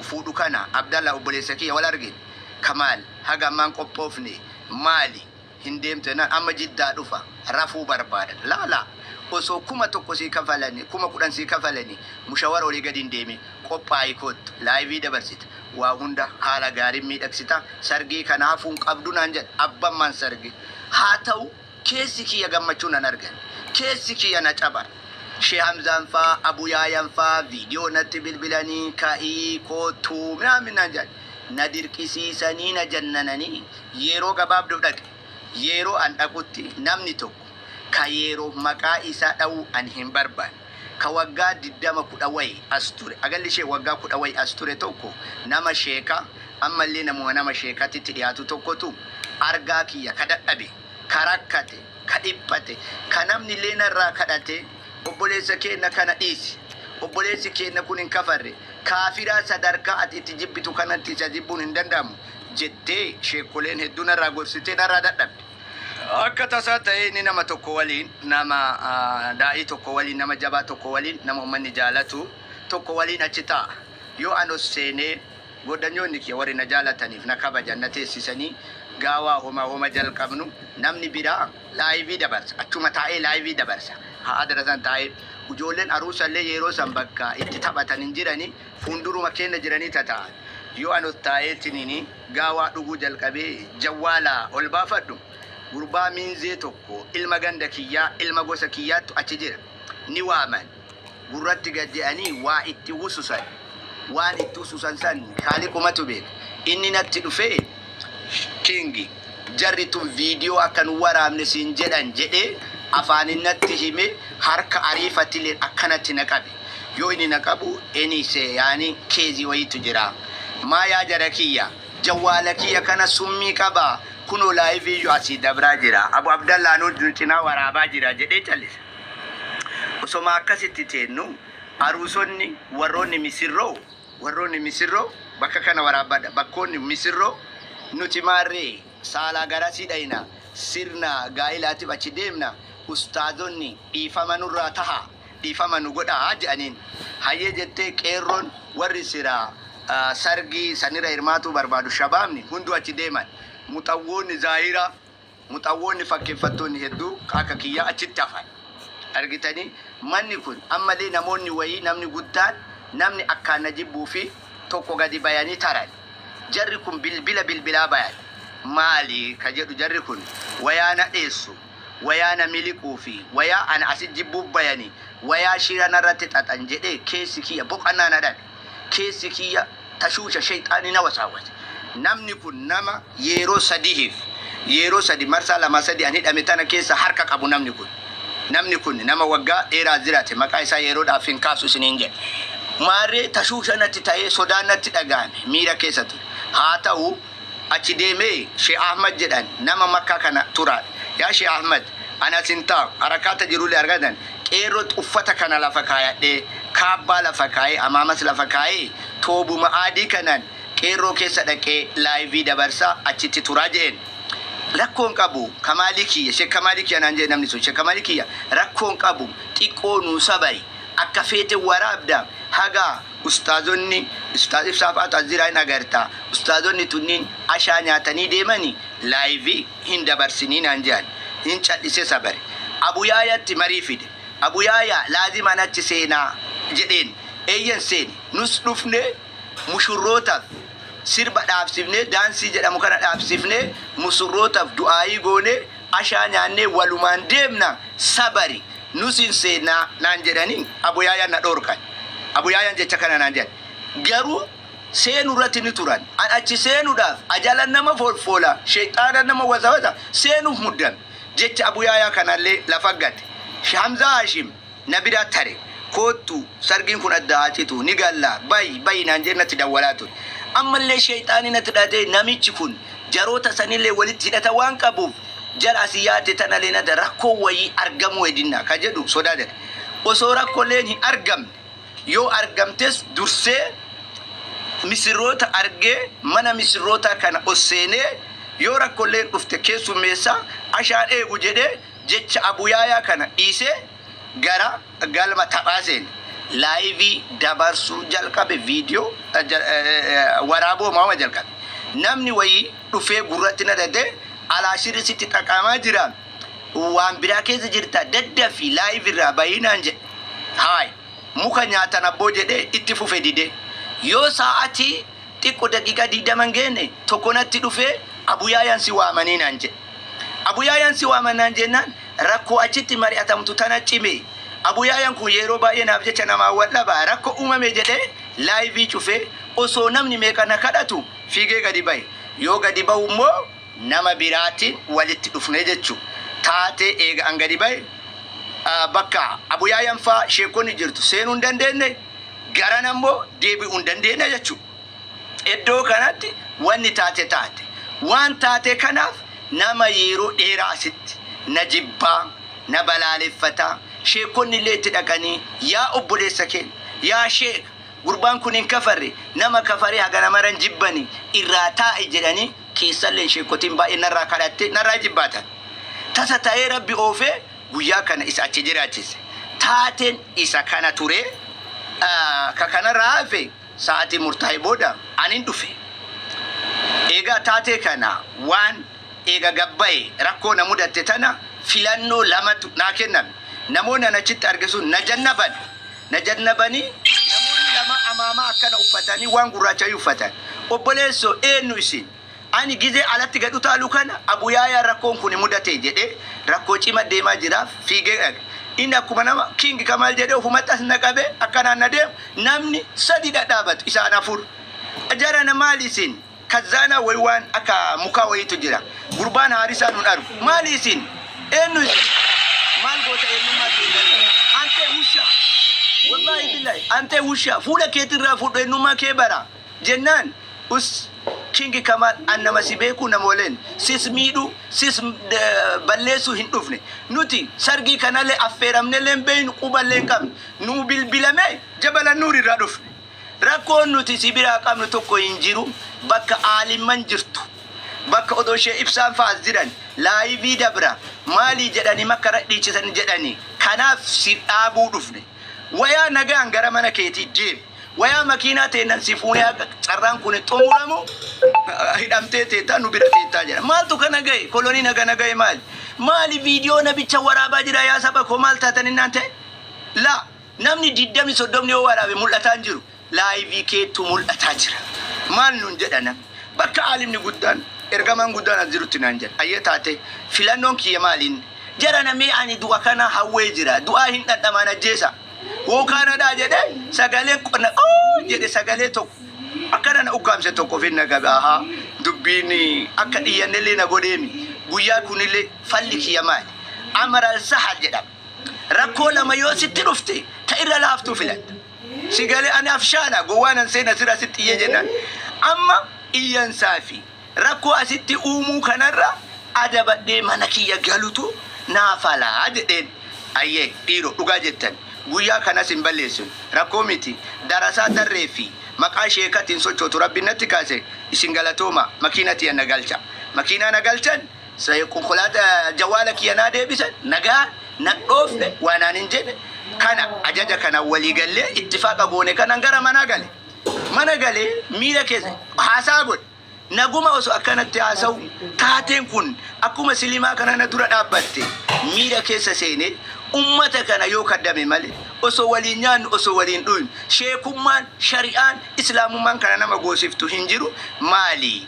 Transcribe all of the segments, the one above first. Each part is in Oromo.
fuudhu kana Abdalla obboleessa kiyya wal argin Kamaal haga ammaan qophoofne maali hin deemte na amma Jiddaa dhufa rafuu barbaada laala osoo kuma tokko sii kafalani kuma kudhan sii kafalani mushawara olii gadi hin deemi qophaa'ii kottu laayivii dabarsita waa hunda haala gaariin miidhagsita sargii kanaafuun qabdu naan jedha abban man sargi haa ta'u keessi kiyya gammachuu nan argan keessi kiyya na cabar Sheikh Hamzaan faa Abu Yaayan faa viidiyoo natti bilbilanii ka'ii kootuu minaamin naan jedha na dirqisiisanii na jannananii yeroo gabaabduu dhaqe yeroo an dhaqutti namni tokko ka yeroo maqaa isaa dha'uu an hin barbaanne ka waggaa 20 wayi as ture agalli ishee waggaa 10 wayi as ture tokko nama sheeka ammallee nama sheekatti dhiyaatu tokkotu argaa kiyya ka dadhabe ka rakkate ka dhiphate ka namni illee narraa kadhate obboleessa keenya kana dhiisi obboleessi keenya kun hin kafarre kaafiraa sadarkaa ati itti jibbitu kanatti isa jibbuun hin danda'amu jettee sheekoleen hedduu narraa gorsitee narraa dadhabde akka tasaa ta'ee ni nama tokko waliin nama daa'ii tokko waliin nama jabaa tokko waliin nama uummanni jaalatu tokko waliin achi ta'a yoo anos seenee godhanyoonni kiyya warri na jaalataniif na kabajan na teessisanii gaawaa homa jalqabnu namni biraa laayivii dabarsa achuma taa'ee laayivii dabarsa haa adarasan taa'ee ijoolleen aruusallee yeroo san bakka itti taphatan hin jirani fuunduruma keenya jiranii tata'an yoo anos taa'eetiniin gaawaa dhuguu jalqabee jawwaala ol baafadhu gurbaa miinzee tokko ilma ganda kiyyaa ilma gosa kiyyaattu achi jira ni waaman gurratti gadde'anii waa itti wususan waan itti wususan san kaaliqumatu beeka inni natti dhufee kingi jarri tun viidiyoo akka nu waraabne siin jedhan jedhee afaanin natti hime harka ariifatilee akkanatti na qabe yoo inni na qabu enise yaani keezii wayitu jira maa yaa jara kiyya jawwaala kiyya kana summii qabaa kuno laayivii yoo asii dabraa jira Abu Abdallaa nu cinaa waraabaa jira jedhee callisa osoma akkasitti teennu aruusonni warroonni misirroo bakka kana waraabadha bakkoonni misirroo nuti maarree saalaa garasii dhayna sirna gaa'ilaatiif achi deemna ustaazonni dhiifama nurraa taha dhiifama nu godhaa jedhaniin hayyee jettee qeerroon warri siraa sargii sanirra hirmaatu barbaadu shabaabni hundu achi deeman muxawwoonni zaahira muxawwoonni fakkeeffattoonni hedduu akka kiyya achitti hafan argitanii manni kun ammallee namoonni wayii namni guddaan namni akkaan na jibbuu fi tokko gadi bayanii taran jarri kun bilbilaa bayan maali ka jedhu jarri kun wayaana dheessu wayaana miliquu fi wayaa ana asit jibbuu bayanii wayaa shira narratti xaxan jedhee keessi kiyya boqannaa nadhan keessi kiyya tashuusha shayxaanii na wasaawwate namni kun nama yeroo sadi marsaa lama sadi ani hidhame tana keessa harka qabu namni kun nama waggaa dheeraa jiraate maqaa isaa yeroodhaaf hin kaasu isiniin jedhe maarree tashuusha natti ta'ee sodaan natti dhaga'ame miira keessa ture haa ta'u achi deemee Sheikh Ahmad jedhan nama makkaa kana turaan yaa Sheikh Ahmad ana sintaa harakaata jiruulee argatan qeerroo uffata kana lafa kaayadhee kaabbaa lafa kaayee amaamas lafa kaayee toobuma aadii kanaan qeerroo keessa dhaqee laayivii dabarsaa achitti turaa jedheen rakkoon qabu Kamaalikiyya Sheikh Kamaalikiyya naan jedhe namni sun Sheikh Kamaalikiyya rakkoon qabu xiqqoo nuu sabai akka feete waraabda haga ustaazonni ustaaz ibsaafatu azira hin agarta ustaazonni tunniin ashaa nyaatanii deemanii laayivii hin dabarsinii naan jedhan hin cadhise sabare Abu Yaayaatti marii fide Abu Yaayaa laazima nachi seenaa jedheen eeyyan seeni nus dhufne mushurrootaaf sirba dhaabsifne daansii jedhamu kana dhaabsifne musurrootaaf du'aayii goone ashaa nyaannee walumaan deemna sabari nusin seenaa naan jedhanii Abu Yaayaan na dhorkan Abu Yaayaan jecha kana naan jedhan garuu seenurratti ni turan an achi seenuudhaaf ajalan nama folfola shayxaana nama wasawasa seenuuf muddan jecha Abu Yaayaa kanallee lafa gate Hamza Hashim nabira tare kootu sargiin kun adda haacitu ni galla bayi naan jennatti dawwalaa ture ammallee shayxaanii natti dhate namichi kun jaroota sanillee walitti hidhata waan qabuuf jara asiyaate tanalee nada rakkoo wayii argamu edinna ka jedhu sodaadha osoo rakkooleen hin argamne yoo argamtes dursee misirroota argee mana misirroota kana osseenee yoo rakkooleen dhufte keessummeessa ashaan eegu jedhee jecha Abu Yaayaa kana dhiisee gara galma taphaaseen لايفي دبرسو جلقب فيديو ورابو ما جلقب نمني وي دفه غرتنا دده على شريسي تقاما جرا وان براكيز جرتا دد في لايف رابينا نج هاي muka nyata na boje de ittifu fedide yo saati tiko dakika dida mangene tokonatti dufe abu yayan si wa manina nje abu yayan si wa mananje nan rakko achitti mari atamtu tanachime abu yayan ku yero ba yana abje chana ma walla ba rakko umame jede live chufe oso namni me kana kadatu fige gadi bay yo gadi bawmo nama birati walitti dufne jechu taate ega angadi bay bakka abu yayan fa shekoni jirtu senun dandene garanambo debi undandene jechu eddo kanatti wanni taate wan taate kanaf nama yero dera asitti najibba nabalalifata shekoni leti dagani ya obule sake ya shek gurban kunin kafare nama kafare hagana maran jibbani irata ijedani kisallen shekotin ba inara kadatte nara jibbata tasa taye rabbi ofe guya kana isa achijiratis taten isa kana ture ka kana rafe saati murtai boda anin dufe ega tate kana wan ega gabbai rakko na mudatte tana filanno lamatu na kennan namona na citta argesu najannabani namoni lama amama akana ufatani wanguracha yufatan oboleso enusi ani gize alatti gadu talu kana abu yaya rakon kuni mudate jede rakko cima de majira fige ina kuma nama king kamal jede humatas nakabe akana nade namni sadi dadabat isa nafur ajara na malisin kazana waywan aka muka wayitu jira gurbana harisa nun aru malisin enusi malgota enuma ante usha wallahi billahi ante usha fula ketirra fudo enuma kebara jennan us kingi kamal annama sibeku namolen sis midu sis ballesu hindufne nuti sargi kanale afferamne lembein quballen kam nu bilbilame jabala nuri radufne rakko nuti sibira kam tokko injiru bakka aliman jirtu bakka odoshe ibsan faziran laivi dabra mali jedani makara dichisan jedani kanaf si abu dufne waya naga angara mana keti jeb waya makina tenan sifune carran kun tomuramu hidamte teta nu bira teta jara mal to kana gay koloni naga gay mali video na bicha waraba jira ya saba ko mal tatan nante la namni diddami so domni o warabe mulata njiru live ke to mulata jira mal nun jedana bakka alimni guddan ergaman guddan aziru tinanje ayetate filanon ki yamalin jara na me ani duwa kana hawe jira duwa hin dan mana jesa wo kana da jede sagale kona jede sagale to akana na ukamse to ko finna gabe aha dubbini akadi yanele na godemi guya kunile falliki yamali amara sahal jeda rakola mayo sitti dufte ta ira laftu filat sigale ana afshana gowana sai na sira sitti yejenan amma iyan safi rakko asitti umu kanarra adabadde manaki ya galutu na fala jeden aye diro duga jettan guya kana simballesun rakomiti darasa darrefi makashe katin sochoto rabbinati kase isingalatoma makinati nagalcha makina nagalchan sai kunkulata jawalaki yanade bisan naga nadofne wananin jede kana ajaja kana waligalle ittifaqa gone kana ngara managale mira kese hasabun naguma oso akanatti hasau taten kun akuma silima kana na dura dabbatte mira kese sene ummata kana yo kaddame male oso walinyan oso walin dun shekumman shari'an islamumman kana na magosiftu hinjiru mali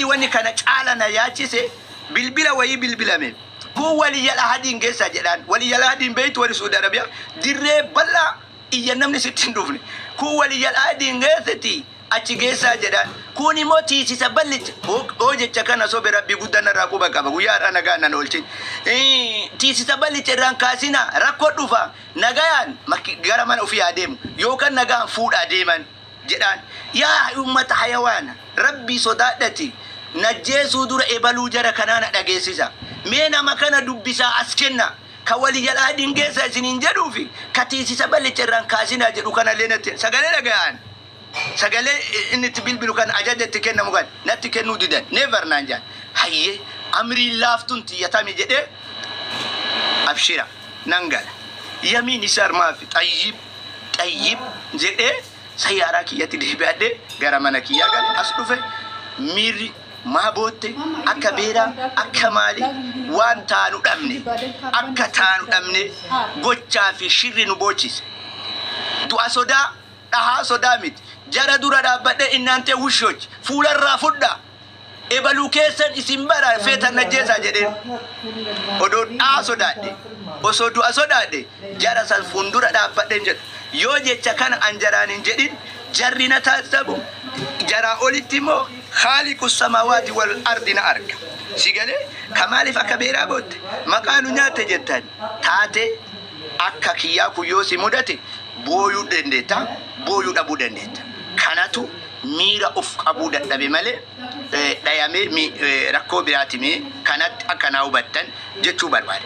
wani kana cala na yaci se bilbila wayi bilbila me ko wali yala hadin gesa jedan wali yala hadin bait wali Saudi Arabia dirre balla iya namni sittin dufne ko wali yala hadin gesati aci gesa jedan ko ni moti ci saballit o je chakana so be rabbi gudana rakuba kaba guyara naga nan olcin ti ci saballit ran kasina rakodu fa nagayan garaman ufi adem yo kan naga fuda deman jedan ya ummata hayawana rabbi sodadati najesu dura ebalu jara kanana dagesisa mena makana dubbisa askenna kawali yala hadin gesa sinin jadufi kati ci saballit ran kasina jedu kana lenate sagale nagayan sagale inni tibilbilu kan ajadati kenna mugan natti kennu didan never nanja hayye amri laftunti yatami jede abshira nangala yamini sar ma fi tayyib طيب جدي سيارة كي يتدي بعد غرامنا كي يقال أصله ميري ما بوتي أكبيرا أكمالي وان تانو دمني أكتانو دمني بوچا في شر نبوچيس دو أسودا تها سودا ميت جرى دورا دابده إن أنت وشوج فول الرافودا إبلو كيسن إسمبارا فيتا نجيسا جدي odon asodade osodu asodade jara sal fundura da badden jed yoje cakan anjarani jedin jarrina tasabu jara olitimo khaliqus samawati wal ardi na arka sigale kamali fakabira bot maqalu nyate jettan tate akka kiya ku yosi mudate boyu dendeta boyu dabu dendeta kanatu mira of qabu daddabe male dayame mi rakko birati mi kanat akana ubattan jechu barbare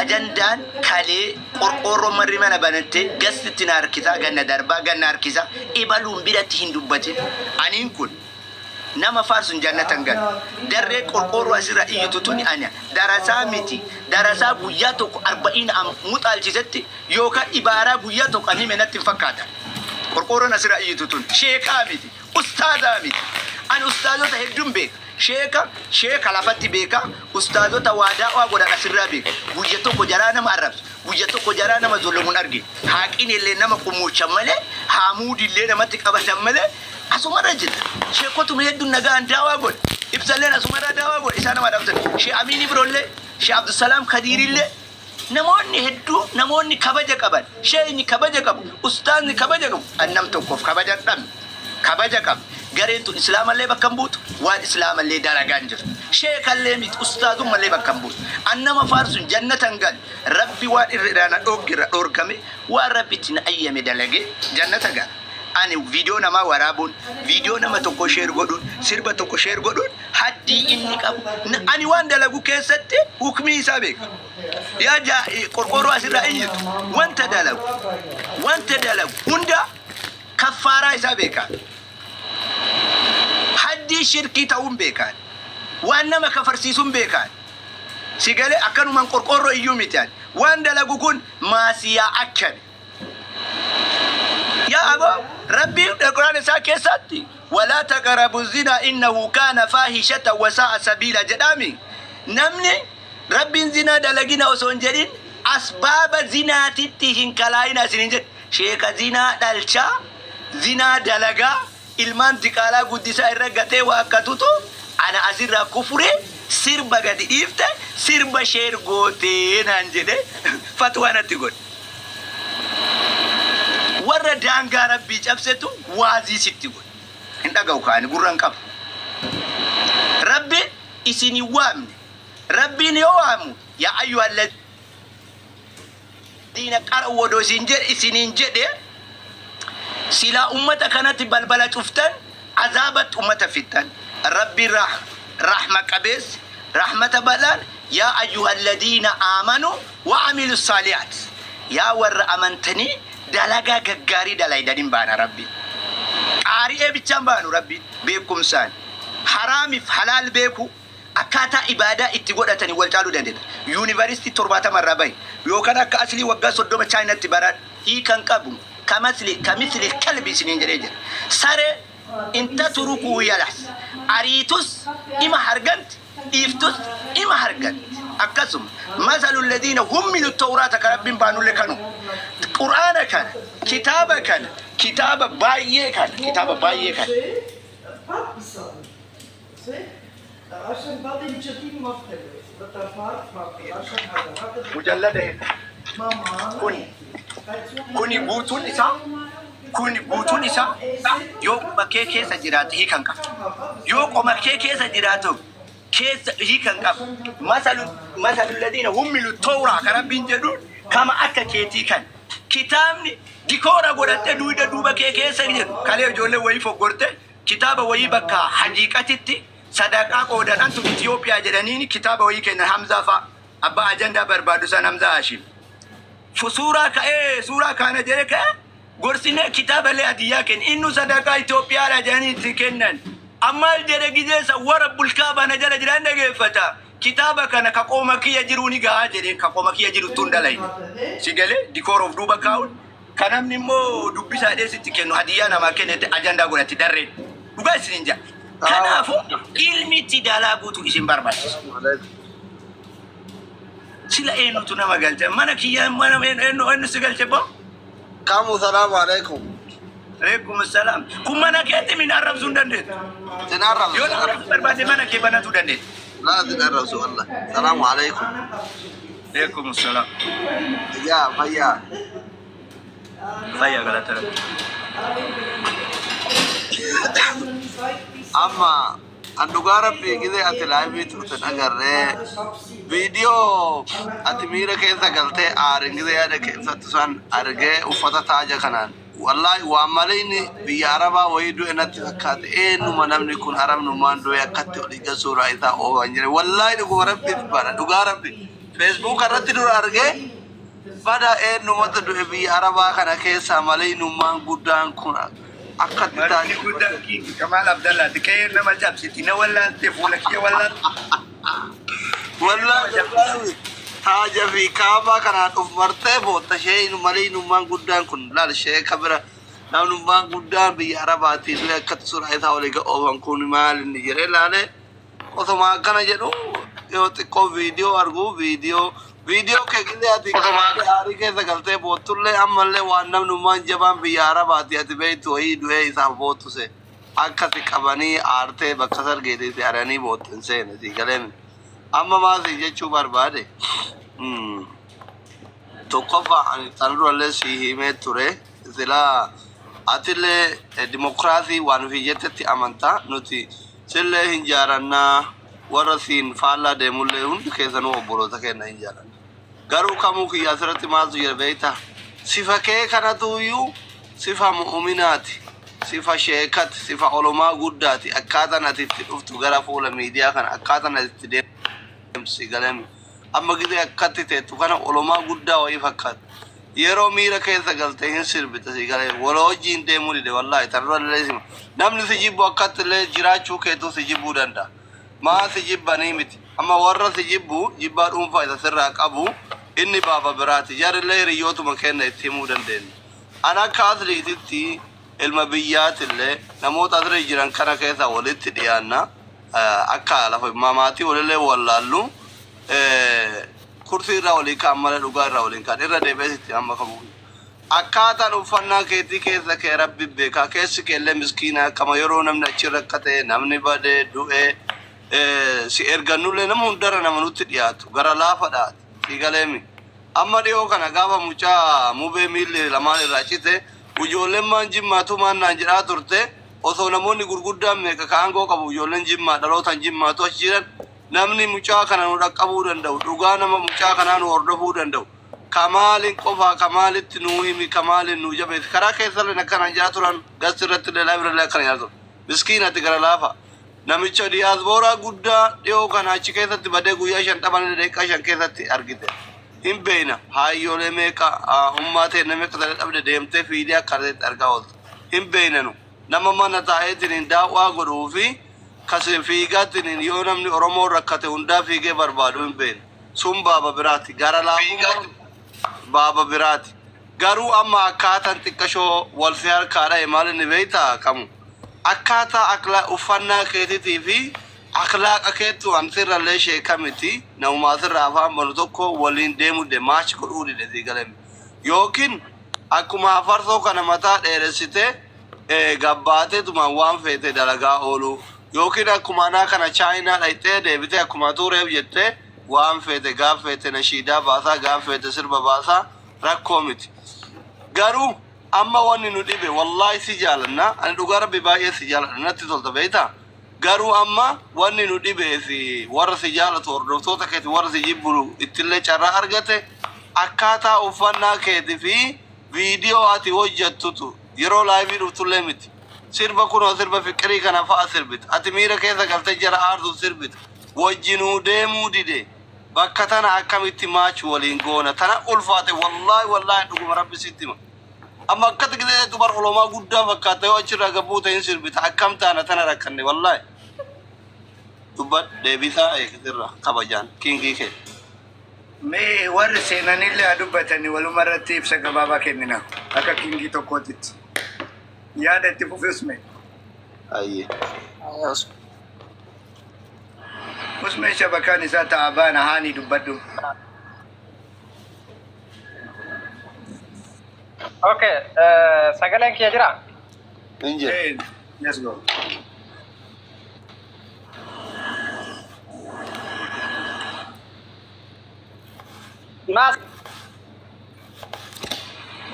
ajandan kale qorqorro marri mana banate gastitina arkisa ganna darba ganna arkisa ibalum birati hindubbate anin kun nama farsun jannatan gal darre qorqorro asira iyututuni anya darasa miti darasa buyato 40 am mutalchisetti yoka ibara buyato kanime natti fakata qorqorro nasira iyututun sheka miti ustada miti an ustado ta heddum be sheka lafatti beka ustado ta wada wa goda nasira be buyato ko jarana ma arabs buyato ko jarana ma zulumun argi haqine le nama kumucha male hamudi le nama tikabata male asumara jid shekotu me heddum naga andawa gol ibsalena asumara dawa gol isana ma daftar she amini brolle she abdus salam khadirille namonni heddu namonni kabaja qaban sheyni kabaja qab ustazni kabaja qab annam tokkof kabaja dam kabaja qab garentu islam alle bakambut wa islam alle daraganjir sheikh alle mit ustadu alle bakambut annama farsun jannatan gal rabbi wa irrana dogira dorkame wa rabbitin ayyame dalage jannata gal ani video nama warabun video nama tokko share godun sirba tokko share godun haddi inni qab ani wanda lagu kesette hukmi sabek ya ja qorqoro asira'i wanta dalagu hunda kafara sabeka haddi shirki taun bekan wanna makafarsisun bekan sigale akanu man qorqoro iyumitan wanda lagu kun masiya akkan يا أبا ربي القرآن ساكساتي ولا تقربوا الزنا إنه كان فاحشة وساء سبيلا جدامي نمني ربي زنا دلقنا وسنجرين أسباب زنا تتهن كلاينا سنجد شيخ زنا دلشا زنا دلقا ilman dikala guddisa irra gate wa akatuto ana asirra kufure sirba gadi ifte sirba sher gote nan jede fatwa natti god warra danga rabbi cabsetu wazi sitti god indaga ukani gurran qab rabbi isini wamni rabbi ni wamu ya ayyuhal ladina qara'u sinje isinin jede sila ummata kanati balbala cuftan azabat ummata fitan rabbi rahma qabis rahmata balan ya ayyuhal ladina amanu wa amilus salihat ya warra amantani dalaga gaggari dalai dadin bana rabbi ari e bichan banu rabbi bekum san harami halal beku akata ibada itti godatani wal talu dande university torbata marabai yo kana ka asli wagga sodoma china tibarat hi kan qabu كمثل الكلب سنين جريجر سارة انت تركوا يلاس أريتوس إما هرجنت إفتوس إما هرجنت أكسم مثل الذين هم من التوراة كربين بانو لكانوا قرآن كان كتاب كان كتاب بايه كان كتاب بايه كان مجلد kuni butun isa yo bakke kesa jirata hi kan ka yo koma kesa jirata kesa hi kan ka masalul ladina humilu tawra karabin jadun kama akka keti kan kitabni dikora godatte duida duba kesa jir kale jolle wayi fogorte kitaba wayi bakka haqiqatitti sadaqa qodan antu Ethiopia jedanini kitaba wayi ken Hamza fa abba ajanda barbadu san Hamza Hashim فسورة سورة كان جريك قرصنا كتاب اللي أدياكن إنه صدقاء إثيوبيا لجاني تكنن أما الجريك جيسا ورب الكعبة نجل جران نجفتا كتابك أنا كقومك يجروني قاعد كقومك يجرو تندلين سيجله ديكور أوف دوبا كاول كلام نمو دبي سادة ستكنو هدية أنا ما كنت أجندة قلنا تدرين وبس نينجا كان أفو علمي تدالا بوتو اسم برباس سلا إنو تنا ما قلت مانا كيا مانا إنو سقلت بو كامو السلام عليكم. عليكم السلام كم مانا كيت من عرب زندنت تنعرف يوم عرب برباس مانا كي بنا تدنت لا تنعرف سؤال الله. السلام عليكم. عليكم السلام يا فيا فيا غلط أما أندوغارا بيجي أتلاعبي تروتن أجرّه فيديو أتميرا كيسا قلته آرنجي ده كيسا تسان أرجع وفتا تاجا كنان والله وعمليني بياربا ويدو إن تفكّات إنه منام نكون أرام نمان دو يكتّ وليجا سورة إذا أو أنجري والله نقول ربي تبارا دوغارا بي فيسبوك أرتي دو أرجع pada numata do bi araba kana kesa malay numan gudan kuna akkat ta ni gudan ki Kamal Abdallah dikay na majab sitina wala tefula ki wala wallahi haja fi kaba kana of martebo ta shay malay numan gudan kun lal shay kabra na numan gudan bi araba ti do akkat sura ita wala ga oban kun mal ni jere lale o to ma kana jedo yo te ko video argo video ke ginde ati ari ke sagalte botulle amalle wannam numan jaban biyara baati ati beitu ei duhe isa botu se akkati qabani arte bakkasar gede se arani botun se ne sigalen amma ma se jechu barbade to kofa ani tanru alle si hime ture zila atile demokrasi wan vijetati amanta nuti selle hinjaranna warasin falla de mulle hundu kesano oboro takena hinjaranna garu kamu ki asrati mazu yerbeita sifa ke kana tuyu sifa mu'minati sifa sheekat sifa ulama guddati akada nati uftu gara fula media kana akada nati dem sigalem amma gide akati te tu kana ulama gudda wa ifakkat yero mira ke sagalte hin sirbita sigale walo jinde muri de wallahi tarra lazim namni sijibu akat le jirachu ke to sijibu danda ma sijibani miti amma warra sijibu jibba dum faida sirra qabu inni baba birati jar leeri yotu makenna itimu danden ana kaadri titti ilmabiyat le namot adre jiran kana kaysa walitti diyanna akka lafa mamati walalle wallallu kursi rawli kamala duga rawli kan irra de besitti amma kamu akkata ufanna keti kaysa ke rabbi be ka kesi kelle miskina kama yoro namna chirakate namni bade du'e si erganulle namun dara namanutti diyatu gara lafada sigalemi amma dio kana gaba mucha mube mille lamane rachite ujolle manji matuma nanjira turte oso namoni gurgudda me ka kango ka ujolle jimma dalotan jimma to jiran namni mucha kana no dakabu dandau duga nama mucha kana no ordofu dandau kamalin qofa kamalit nuhimi kamalin nujabe kara kaysal na kana jaturan gasirat de library la kana yazo miskina tigara lafa namicha diaspora gudda dio kana chikesatti bade guya shan taban de ka shan kesatti argite himbeena hayyole meka ummate nameka dabde demte fiidiya karde argawol himbeena no nama mana taetin da'wa godufi kase fiigatin yo namni oromo rakkate unda fiige barbadu himbeen sum baba birati gara la baba birati garu amma akatan tikasho wal fiyar kara imal ni beita kamu akata akla ufanna ketiti fi akhlaq aketu ansira le shekamiti na umazira afam boltoko walin demu de match ko udi de digalem yokin akuma farso kana mata deresite gabbate tuma wan fete dalaga olu yokin akuma na kana china laite de bite akuma ture yette wan fete gafete na shida basa gafete sirba basa rakomiti garu amma wani nudibe wallahi sijalanna an dugara be baye sijalanna natti tolta beita garu amma wani nudibe fi warasi jala tordo ta keti warasi jibulu itille chara argate akata ufanna keti fi video ati wajjatutu yero live rutulemiti sirba kuno sirba fikri kana fa sirbit ati mira kesa galta jara ardu sirbit wajjinu demu dide bakkatana akamiti match walingona tana ulfate wallahi dugum rabbi sittima amma katigide dubar ulama gudda fakkata yo achira gabuta in sirbit akamta na tana rakanne wallahi dubbat deebisaa eegsirra kabajaan kiingii kee. Mee warri seenanillee haa dubbatanii waluma irratti ibsa gabaabaa kennina akka kiingii tokkootitti. Yaada itti fufi Usmee. Ayyee. Usmee shabakaan isaa ta'aa baana haanii dubbadhu. Okay, sagaleen kiyya jira? Inje. Let's go. Mas,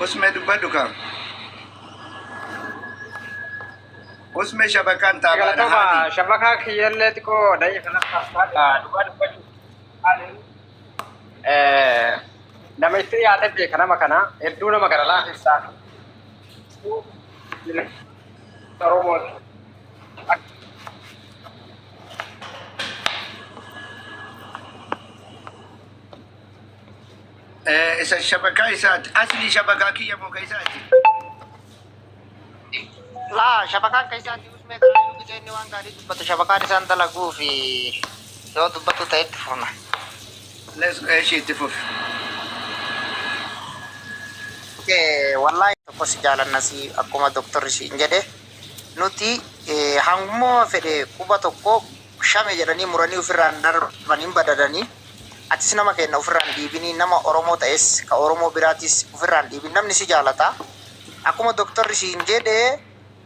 Usmee dubbadhu kam. Usmee shabakaan ta'aa baana galatoomaa haanii. shabakaa kiyyallee xiqqoo dayya kana kaastaa dubbachuu. Nama itti dhiyaate beeka nama kana hedduu nama gara laafessaa. Oromooti. Isa shabakaa isaati. Asli shabakaa kiyya moo ka isaati? Laa shabakaan keessaatti usmee karaa yoo gijeenni waan gaarii dubbatu shabakaan isaan dalaguu fi yoo dubbatu ta'etti furna. Let's go. Ishee itti fufi. Wallahi tokko si jaalannasi akkuma doktorri siin jedhe nuti hangummoo fedhe quba tokko shame jedhanii muranii ofirraan darbanii badadanii atis nama kenna ofirraan dhiibinii nama Oromoo ta'es ka Oromoo biraatis ofirraan dhiibin namni si jaalata akkuma doktorri siin jedhe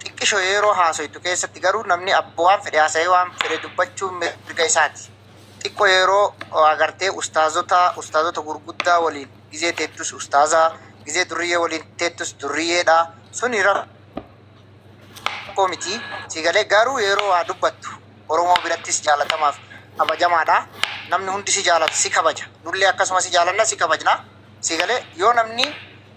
xiqqisho yeroo haasoytu keessatti garuu namni waan fedhe haasa'ee waan fedhe dubbachuun mirga isaati. Xiqqoo yeroo agartee ustaazota gurguddaa waliin gizee teettus ustaazaa gizee durriyyee waliin teettus durriyyeedha suni rakkoo miti sigalee garuu yeroo waa dubbattu Oromoo birattis jaalatamaaf kabajamaadha namni hundi si jaalatu si kabaja nullee akkasuma si jaalanna si kabajna sigalee yoo namni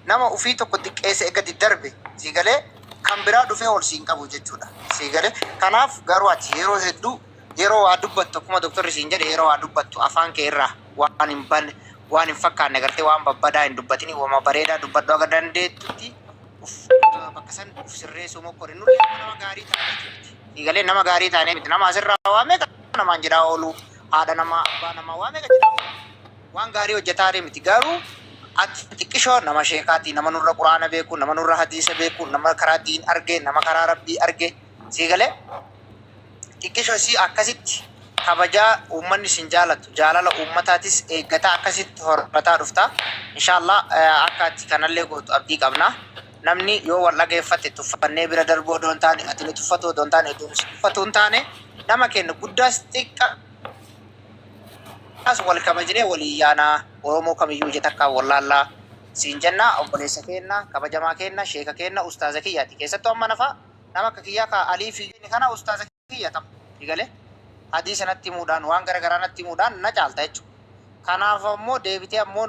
nama ufii tokko xiqqeesse eegatti darbe sigalee kan biraa dhufee ol siin qabu jechuudha sigalee kanaaf garuu ati yeroo hedduu yeroo waa dubbattu akkuma doktorri siin jedhe yeroo waa dubbattu afaan kee irraa waan hin banne waan hin fakkaanne agartee waan babbadaa hin dubbatini waan bareedaa dubbadhu aga dandeettutti bakka san uf sirreessuu mokkori nullee nama gaarii taanee sigalee nama gaarii taanee miti nama asirraa waamee namaan jedhaa oolu haadha namaa abbaa namaa waamee jedhaa waan gaarii hojjetaa miti garuu ati xiqqishoo nama sheekaatii nama nurra quraana beeku nama nurra hadiisa beeku nama karaa diin arge nama karaa rabbii arge sigalee xiqqishoo si akkasitti kabajaa uummanni sin jaalatu jaalala uummataatis eeggataa akkasitti hormataa dhufta inshallah akka ati kanallee gootu abdii qabna namni yoo wal dhageeffate tuffannee bira darboo doon taane ati tuffatoo doon taane tuffatuun taane nama kenna guddaas xiqqa as wal kabajnee walii yaanaa Oromoo kamiyyuu jetakkaa wallaallaa siin jenna obboleessa keenna kabajamaa keenna sheeka keenna ustaaza kiyyaati keessattuu amma nafa nama akka kiyyaa ka alii fi kana ustaaza kiyya tam digalee hadii sanatti himuudhaan waan garagaraa natti himuudhaan na caalta jechuudha. Kanaaf ammoo deebitee ammoo